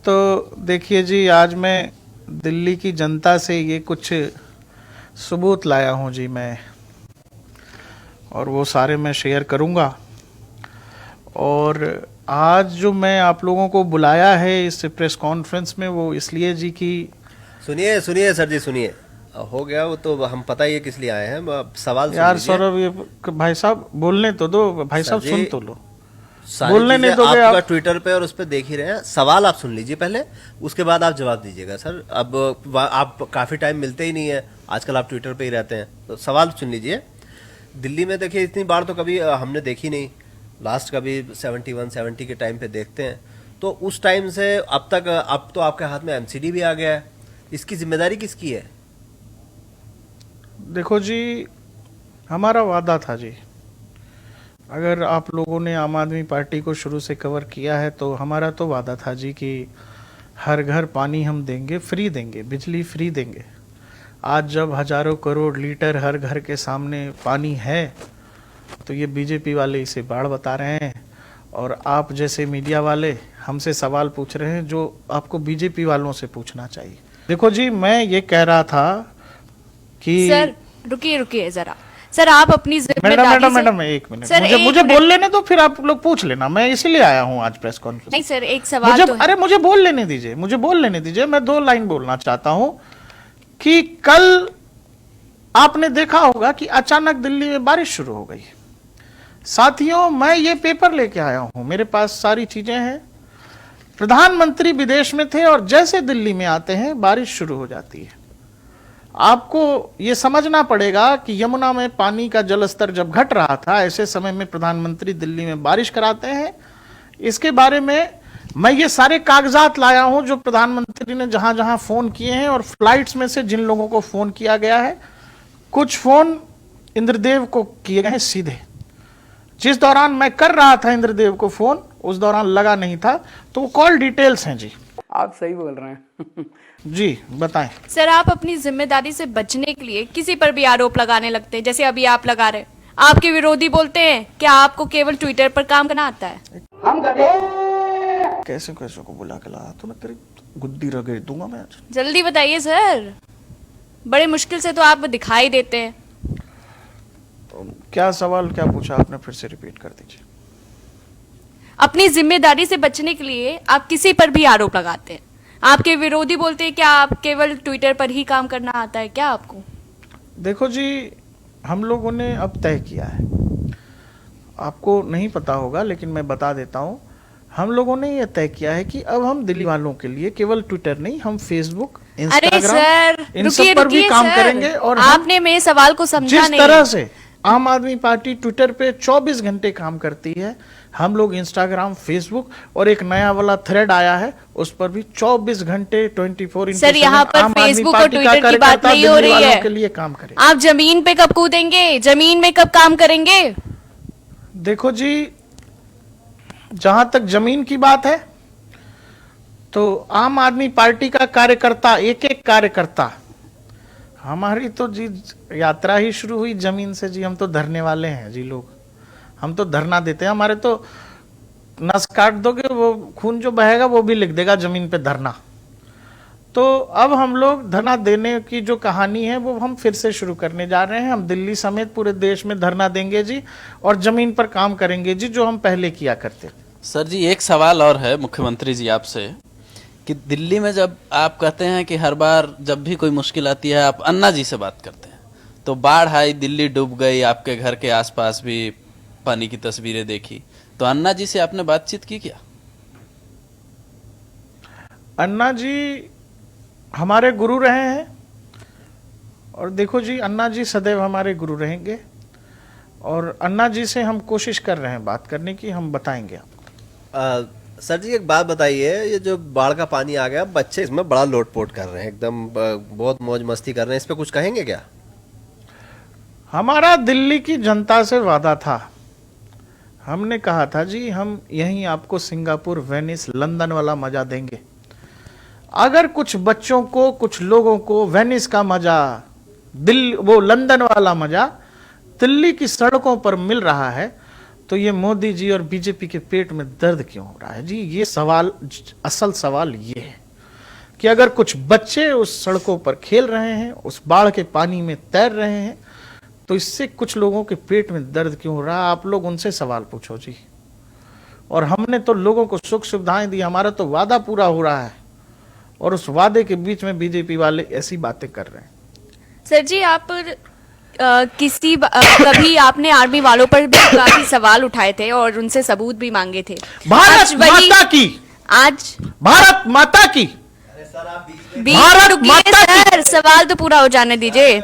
तो देखिए जी, आज मैं दिल्ली की जनता से ये कुछ सबूत लाया हूँ जी मैं, और वो सारे मैं शेयर करूँगा। और आज जो मैं आप लोगों को बुलाया है इस प्रेस कॉन्फ्रेंस में, वो इसलिए जी कि सुनिए सुनिए सर जी, सुनिए। हो गया वो तो हम पता ही है किस लिए आए हैं। अब सवाल सुन यार लीजिए। सौरभ, ये भाई साहब बोलने तो दो, भाई सर साहब जी, सुन तो लो। सारी बोलने चीजें नहीं दोगे आपका आप? ट्विटर पे और उस पे देख ही रहे हैं। सवाल आप सुन लीजिए पहले, उसके बाद आप जवाब दीजिएगा सर। अब आप काफी टाइम मिलते ही नहीं है, आजकल आप ट्विटर पे ही रहते हैं, तो सवाल सुन लीजिए। दिल्ली में देखिए, इतनी बार तो कभी हमने देखी नहीं। लास्ट कभी 71-70 के टाइम पे देखते हैं, तो उस टाइम से अब तक अब तो आपके हाथ में एमसीडी भी आ गया है। इसकी जिम्मेदारी किसकी है? देखो जी, हमारा वादा था जी, अगर आप लोगों ने आम आदमी पार्टी को शुरू से कवर किया है तो हमारा तो वादा था जी कि हर घर पानी हम देंगे, फ्री देंगे, बिजली फ्री देंगे। आज जब हजारों करोड़ लीटर हर घर के सामने पानी है, तो ये बीजेपी वाले इसे बाढ़ बता रहे हैं, और आप जैसे मीडिया वाले हमसे सवाल पूछ रहे हैं जो आपको बीजेपी वालों से पूछना चाहिए। देखो जी, मैं ये कह रहा था कि सर रुकिए रुकिए जरा। सर आप अपनी मैडम जिम्मेदारी मैडम से मैडम एक मिनट, सर, मुझे एक मुझे मिनट। बोल लेने दो, फिर आप लोग पूछ लेना। मैं इसीलिए आया हूँ आज प्रेस कॉन्फ्रेंस। नहीं सर, एक सवाल मुझे तो है। अरे मुझे बोल लेने दीजिए, मुझे बोल लेने दीजिए। मैं 2 लाइन बोलना चाहता हूं कि कल आपने देखा होगा कि अचानक दिल्ली में बारिश शुरू हो गई। साथियों, मैं ये पेपर लेके आया हूं, मेरे पास सारी चीजें हैं। प्रधानमंत्री विदेश में थे और जैसे दिल्ली में आते हैं बारिश शुरू हो जाती है। आपको ये समझना पड़ेगा कि यमुना में पानी का जलस्तर जब घट रहा था, ऐसे समय में प्रधानमंत्री दिल्ली में बारिश कराते हैं। इसके बारे में मैं ये सारे कागजात लाया हूं जो प्रधानमंत्री ने जहां जहां फोन किए हैं, और फ्लाइट्स में से जिन लोगों को फोन किया गया है, कुछ फोन इंद्रदेव को किए गए हैं सीधे। जिस दौरान मैं कर रहा था इंद्रदेव को फोन, उस दौरान लगा नहीं था, तो वो कॉल डिटेल्स हैं जी। आप सही बोल रहे हैं। जी बताएं। सर आप अपनी जिम्मेदारी से बचने के लिए किसी पर भी आरोप लगाने लगते हैं, जैसे अभी आप लगा रहे हैं। आपके विरोधी बोलते हैं क्या आपको केवल ट्विटर पर काम करना आता है? हम गधे। कैसे कैसे को बुला के लाया तो मैं तेरी गुद्दी रगड़ दूंगा मैं आज। जल्दी बताइए सर, बड़े मुश्किल से तो आप दिखाई देते हैं। क्या सवाल क्या पूछा आपने, फिर से रिपीट कर दीजिए। अपनी जिम्मेदारी से बचने के लिए आप किसी पर भी आरोप लगाते हैं। आपके विरोधी बोलते हैं क्या आप केवल ट्विटर पर ही काम करना आता है क्या आपको? देखो जी, हम लोगों ने अब तय किया है, आपको नहीं पता होगा लेकिन मैं बता देता हूं। हम लोगों ने यह तय किया है कि अब हम दिल्ली वालों के लिए केवल ट्विटर नहीं, हम फेसबुक, अरे इंस्टाग्राम, सर इन सब पर भी काम करेंगे। और आपने मेरे सवाल को समझा जिस नहीं। तरह से आम आदमी पार्टी ट्विटर पे 24 घंटे काम करती है, हम लोग इंस्टाग्राम, फेसबुक, और एक नया वाला थ्रेड आया है उस पर भी 24 घंटे 24 सर यहाँ पर फेसबुक और ट्विटर की बात नहीं हो रही है। के लिए काम करें। आप जमीन पे कब कूदेंगे, जमीन में कब काम करेंगे? देखो जी, जहां तक जमीन की बात है, तो आम आदमी पार्टी का कार्यकर्ता, एक एक कार्यकर्ता, हमारी तो जी यात्रा ही शुरू हुई जमीन से जी। हम तो धरने वाले हैं जी लोग, हम तो धरना देते हैं। हमारे तो नस काट दोगे, वो खून जो बहेगा वो भी लिख देगा जमीन पे धरना। तो अब हम लोग धरना देने की जो कहानी है वो हम फिर से शुरू करने जा रहे हैं। हम दिल्ली समेत पूरे देश में धरना देंगे जी, और जमीन पर काम करेंगे जी, जो हम पहले किया करते थे। सर जी, एक सवाल और है मुख्यमंत्री जी आपसे, कि दिल्ली में जब आप कहते हैं कि हर बार जब भी कोई मुश्किल आती है आप अन्ना जी से बात करते हैं, तो बाढ़ आई, दिल्ली डूब गई, आपके घर के आसपास भी पानी की तस्वीरें देखी, तो अन्ना जी से आपने बातचीत की क्या? अन्ना जी हमारे गुरु रहे हैं, और देखो जी, अन्ना जी सदैव हमारे गुरु रहेंगे, और अन्ना जी से हम कोशिश कर रहे हैं बात करने की, हम बताएंगे आपको। सर जी, एक बात बताइए, ये जो बाढ़ का पानी आ गया, बच्चे इसमें बड़ा लोटपोट कर रहे हैं, एकदम बहुत मौज मस्ती कर रहे हैं, इस पे कुछ कहेंगे क्या? हमारा दिल्ली की जनता से वादा था, हमने कहा था जी हम यहीं आपको सिंगापुर, वेनिस, लंदन वाला मजा देंगे। अगर कुछ बच्चों को, कुछ लोगों को वेनिस का मजा, वो लंदन वाला मजा दिल्ली की सड़कों पर मिल रहा है, तो ये मोदी जी और बीजेपी के पेट में दर्द क्यों हो रहा है जी? ये सवाल, असल सवाल ये है कि अगर कुछ बच्चे उस सड़कों पर खेल रहे हैं, उस बाढ़ के पानी में तैर रहे हैं, तो इससे कुछ लोगों के पेट में दर्द क्यों हो रहा है? आप लोग उनसे सवाल पूछो जी। और हमने तो लोगों को सुख सुविधाएं दी, हमारा तो वादा पूरा हो रहा है, और उस वादे के बीच में बीजेपी वाले ऐसी बातें कर रहे हैं। सर जी, आप कभी आपने आर्मी वालों पर भी काफी सवाल उठाए थे और उनसे सबूत भी मांगे थे। भारत माता की, आज भारत माता की, बीच भारत रुकिए माता की। सर, सवाल तो पूरा हो जाने दीजिए।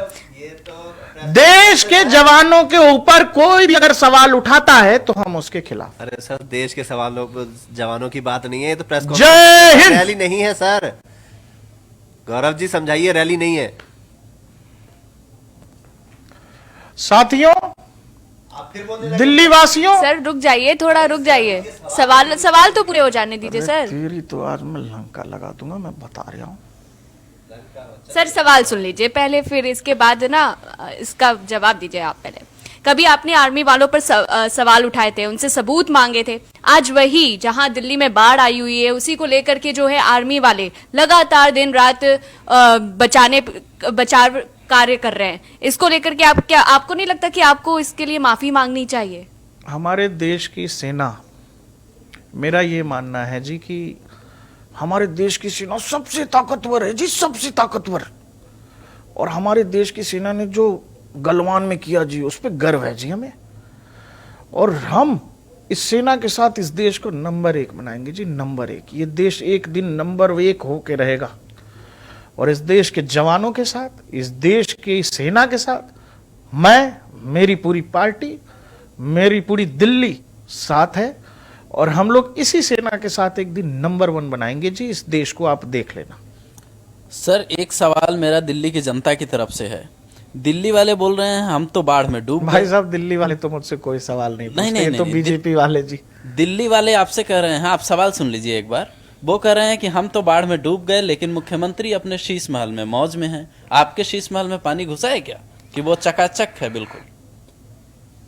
देश के जवानों के ऊपर कोई भी अगर सवाल उठाता है तो हम उसके खिलाफ। अरे सर, देश के सवालों जवानों की बात नहीं है, ये तो प्रेस जय हिंद। रैली नहीं है सर। गौरव जी समझाइए, रैली नहीं है। साथियों, दिल्ली वासियों, सर रुक जाइए, थोड़ा रुक जाइए, सवाल तो पूरे हो जाने दीजिए सर। तेरी तो आज मैं लंका लगा दूंगा, मैं बता रहा हूँ। सर सवाल सुन लीजिए पहले, फिर इसके बाद ना इसका जवाब दीजिए आप पहले। कभी आपने आर्मी वालों पर सवाल उठाए थे, उनसे सबूत मांगे थे। आज वही जहां दिल्ली में बाढ़ आई हुई है, उसी को लेकर के जो है आर्मी वाले लगातार दिन रात बचाव कार्य कर रहे हैं। इसको लेकर के आपको नहीं लगता कि आपको इसके लिए माफी मांगनी चाहिए? हमारे देश की सेना, मेरा ये मानना है जी कि हमारे देश की सेना सबसे ताकतवर है जी, सबसे ताकतवर। और हमारे देश की सेना ने जो गलवान में किया जी, उस पर गर्व है जी हमें। और हम इस सेना के साथ इस देश को नंबर 1 बनाएंगे जी, नंबर 1। ये देश एक दिन नंबर 1 होके रहेगा। और इस देश के जवानों के साथ, इस देश की सेना के साथ मैं, मेरी पूरी पार्टी, मेरी पूरी दिल्ली साथ है। और हम लोग इसी सेना के साथ एक दिन नंबर 1 बनाएंगे जी, इस देश को आप देख लेना। सर एक सवाल मेरा दिल्ली की जनता की तरफ से है। दिल्ली वाले बोल रहे हैं हम तो बाढ़ में डूब भाई गए। साहब, दिल्ली वाले तो मुझसे कोई सवाल नहीं पूछते, नहीं, ये तो नहीं, बीजेपी वाले जी। दिल्ली वाले आपसे कह रहे हैं, आप सवाल सुन लीजिए एक बार। वो कह रहे हैं कि हम तो बाढ़ में डूब गए, लेकिन मुख्यमंत्री अपने शीश महल में मौज में हैं। आपके शीश महल में पानी घुसा है क्या, कि वो चकाचक है बिल्कुल?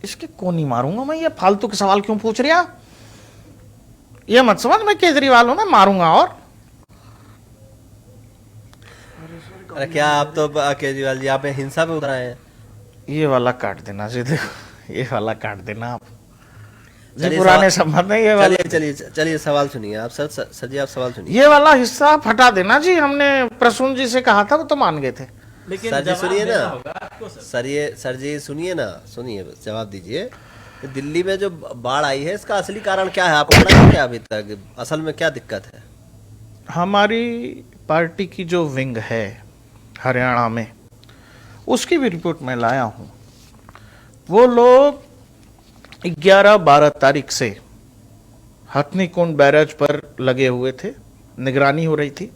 इसके को नहीं मारूंगा मैं, ये फालतू के सवाल क्यों पूछ रहा? ये मत समझ मैं केजरीवाल हूं, मैं मारूंगा। और अरे क्या आप तो केजरीवाल जी, आप हिंसा पे उतर आए हैं। ये वाला काट देना जी, देखो ये वाला काट देना आप जी, चलिए पुराने संबंध है ये वाला। चलिए सवाल सुनिए आप सर। सर जी आप सवाल सुनिए। ये वाला हिस्सा आप हटा देना जी, हमने प्रसून जी से कहा था, वो तो मान गए थे। लेकिन सर जी सुनिए ना, सर। सर जी सुनिए ना, सुनिए जवाब दीजिए। कि दिल्ली में जो बाढ़ आई है, इसका असली कारण क्या है? आपको पता है क्या अभी तक असल में क्या दिक्कत है? हमारी पार्टी की जो विंग है हरियाणा में, उसकी भी रिपोर्ट मैं लाया हूं। वो लोग 11-12 तारीख से हथनीकुंड बैराज पर लगे हुए थे, निगरानी हो रही थी।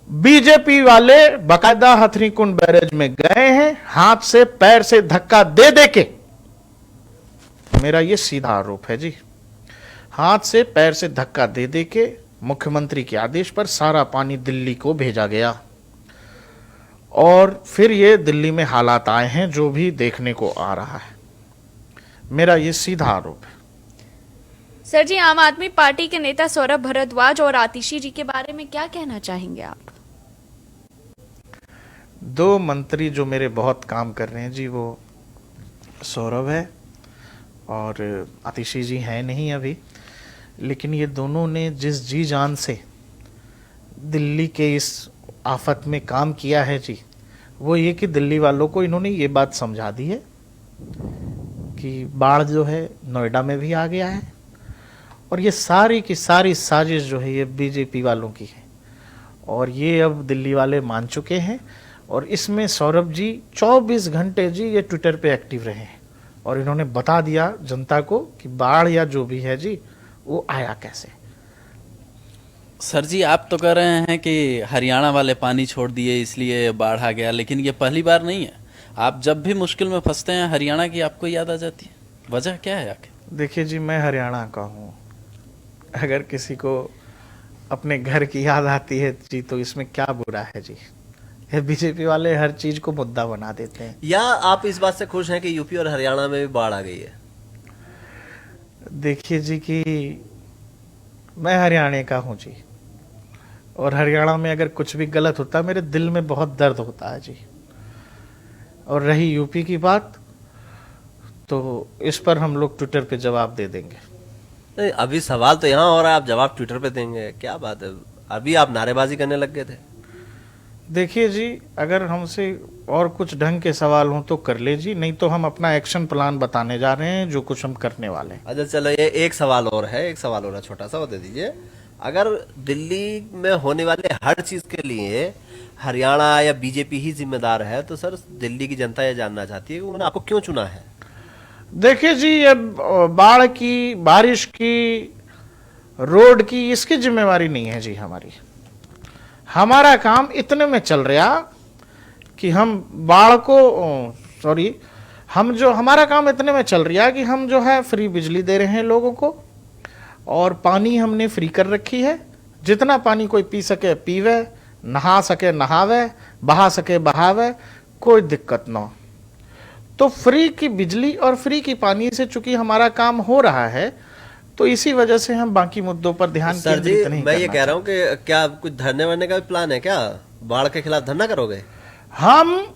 बीजेपी वाले बकायदा हथनीकुंड बैराज में गए हैं, हाथ से पैर से धक्का दे दे के। मेरा ये सीधा आरोप है जी, हाथ से पैर से धक्का दे दे के मुख्यमंत्री के आदेश पर सारा पानी दिल्ली को भेजा गया। और फिर ये दिल्ली में हालात आए हैं जो भी देखने को आ रहा है। मेरा ये सीधा आरोप है। सर जी, आम आदमी पार्टी के नेता सौरभ भारद्वाज और आतिशी जी के बारे में क्या कहना चाहेंगे आप? 2 मंत्री जो मेरे बहुत काम कर रहे हैं जी, वो सौरभ है और आतिशी जी हैं नहीं अभी, लेकिन ये दोनों ने जिस जी जान से दिल्ली के इस आफत में काम किया है जी, वो ये कि दिल्ली वालों को इन्होंने ये बात समझा दी है कि बाढ़ जो है नोएडा में भी आ गया है। और ये सारी की सारी साजिश जो है ये बीजेपी वालों की है, और ये अब दिल्ली वाले मान चुके हैं। और इसमें सौरभ जी 24 घंटे जी ये ट्विटर पे एक्टिव रहे हैं, और इन्होंने बता दिया जनता को कि बाढ़ या जो भी है जी वो आया कैसे। सर जी आप तो कह रहे हैं कि हरियाणा वाले पानी छोड़ दिए इसलिए बाढ़ आ गया, लेकिन ये पहली बार नहीं है। आप जब भी मुश्किल में फंसते हैं हरियाणा की आपको याद आ जाती है, वजह क्या है आखिर? देखिए जी, मैं हरियाणा का हूँ। अगर किसी को अपने घर की याद आती है जी तो इसमें क्या बुरा है जी? ये बीजेपी वाले हर चीज को मुद्दा बना देते हैं। या आप इस बात से खुश हैं कि यूपी और हरियाणा में भी बाढ़ आ गई है? देखिए जी कि मैं हरियाणा का हूँ जी, और हरियाणा में अगर कुछ भी गलत होता है मेरे दिल में बहुत दर्द होता है जी। और रही यूपी की बात, तो इस पर हम लोग ट्विटर पे जवाब दे देंगे। नहीं, अभी सवाल तो यहाँ हो रहा है, आप जवाब ट्विटर पे देंगे, क्या बात है? अभी आप नारेबाजी करने लग गए थे। देखिए जी, अगर हमसे और कुछ ढंग के सवाल हों तो कर ले जी, नहीं तो हम अपना एक्शन प्लान बताने जा रहे हैं जो कुछ हम करने वाले हैं। अच्छा चलो, ये एक सवाल और है, छोटा सा, वो दे दीजिए। अगर दिल्ली में होने वाले हर चीज के लिए हरियाणा या बीजेपी ही जिम्मेदार है, तो सर दिल्ली की जनता ये जानना चाहती है कि उन्होंने आपको क्यों चुना है? देखिए जी, ये बाढ़ की, बारिश की, रोड की, इसकी जिम्मेवारी नहीं है जी हमारी। हमारा काम इतने में चल रहा कि हम बाढ़ को हमारा काम इतने में चल रहा कि हम जो है फ्री बिजली दे रहे हैं लोगों को, और पानी हमने फ्री कर रखी है। जितना पानी कोई पी सके पीवे, नहा सके नहावे, बहा सके बहावे, कोई दिक्कत ना हो। तो फ्री की बिजली और फ्री की पानी से चूंकि हमारा काम हो रहा है, तो इसी वजह से हम बाकी मुद्दों पर ध्यान सर जी, केंद्रित नहीं मैं ये करना कह रहा हूँ कि क्या कुछ धरने वरने का भी प्लान है क्या? बाढ़ के खिलाफ धरना करोगे? हम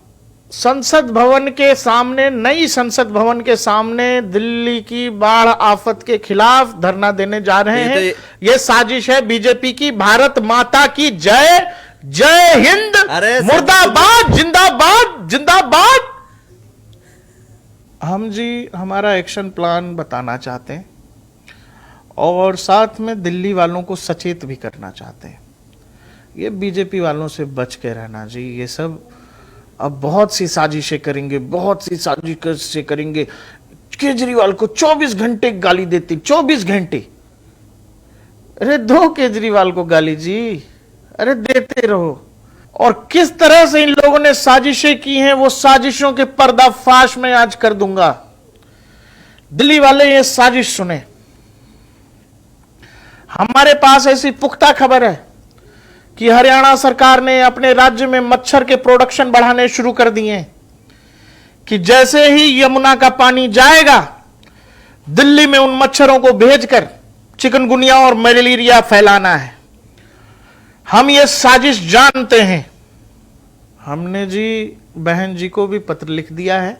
संसद भवन के सामने, नई संसद भवन के सामने दिल्ली की बाढ़ आफत के खिलाफ धरना देने जा रहे हैं। ये साजिश है बीजेपी की। भारत माता की जय, जय हिंद, मुर्दाबाद, जिंदाबाद, जिंदाबाद। हम जी हमारा एक्शन प्लान बताना चाहते हैं और साथ में दिल्ली वालों को सचेत भी करना चाहते हैं। ये बीजेपी वालों से बच के रहना जी। ये सब अब बहुत सी साजिशें करेंगे, बहुत सी साजिशें करेंगे। केजरीवाल को 24 घंटे गाली देती, 24 घंटे। अरे दो केजरीवाल को गाली जी, अरे देते रहो। और किस तरह से इन लोगों ने साजिशें की हैं, वो साजिशों के पर्दाफाश मैं आज कर दूंगा। दिल्ली वाले ये साजिश सुने। हमारे पास ऐसी पुख्ता खबर है कि हरियाणा सरकार ने अपने राज्य में मच्छर के प्रोडक्शन बढ़ाने शुरू कर दिए हैं कि जैसे ही यमुना का पानी जाएगा, दिल्ली में उन मच्छरों को भेजकर चिकनगुनिया और मलेरिया फैलाना है। हम ये साजिश जानते हैं। हमने जी बहन जी को भी पत्र लिख दिया है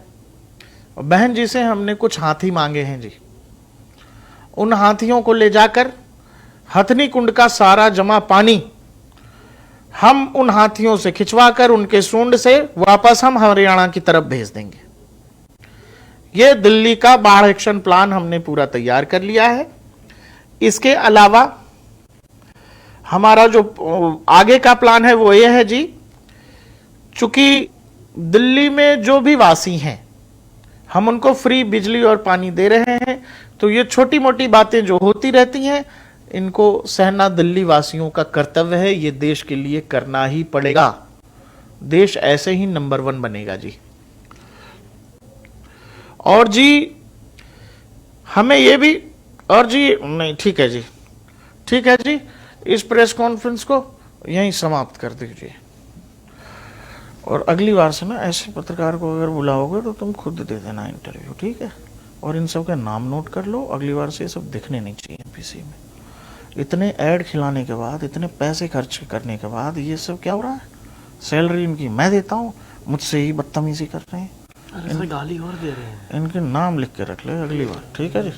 और बहन जी से हमने कुछ हाथी मांगे हैं जी। उन हाथियों को ले जाकर हथनी कुंड का सारा जमा पानी हम उन हाथियों से खिंचवाकर उनके सूंड से वापस हम हरियाणा की तरफ भेज देंगे। यह दिल्ली का बाढ़ एक्शन प्लान हमने पूरा तैयार कर लिया है। इसके अलावा हमारा जो आगे का प्लान है वो ये है जी, चूंकि दिल्ली में जो भी वासी हैं हम उनको फ्री बिजली और पानी दे रहे हैं, तो ये छोटी मोटी बातें जो होती रहती हैं इनको सहना दिल्ली वासियों का कर्तव्य है। ये देश के लिए करना ही पड़ेगा। देश ऐसे ही नंबर 1 बनेगा जी। और जी हमें ये भी, और जी नहीं, ठीक है जी, ठीक है जी, इस प्रेस कॉन्फ्रेंस को यहीं समाप्त कर दीजिए। और अगली बार से ना ऐसे पत्रकार को अगर बुलाओगे तो तुम खुद दे देना इंटरव्यू, ठीक है? और इन सब के नाम नोट कर लो। अगली बार से ये सब दिखने नहीं चाहिए एमपीसी में। इतने ऐड खिलाने के बाद, इतने पैसे खर्च करने के बाद ये सब क्या हो रहा है? सैलरी इनकी मैं देता हूँ, मुझसे ही बदतमीजी कर रहे हैं। अरे गाली और दे रहे हैं। इनके नाम लिख के रख ले अगली बार, ठीक है जी।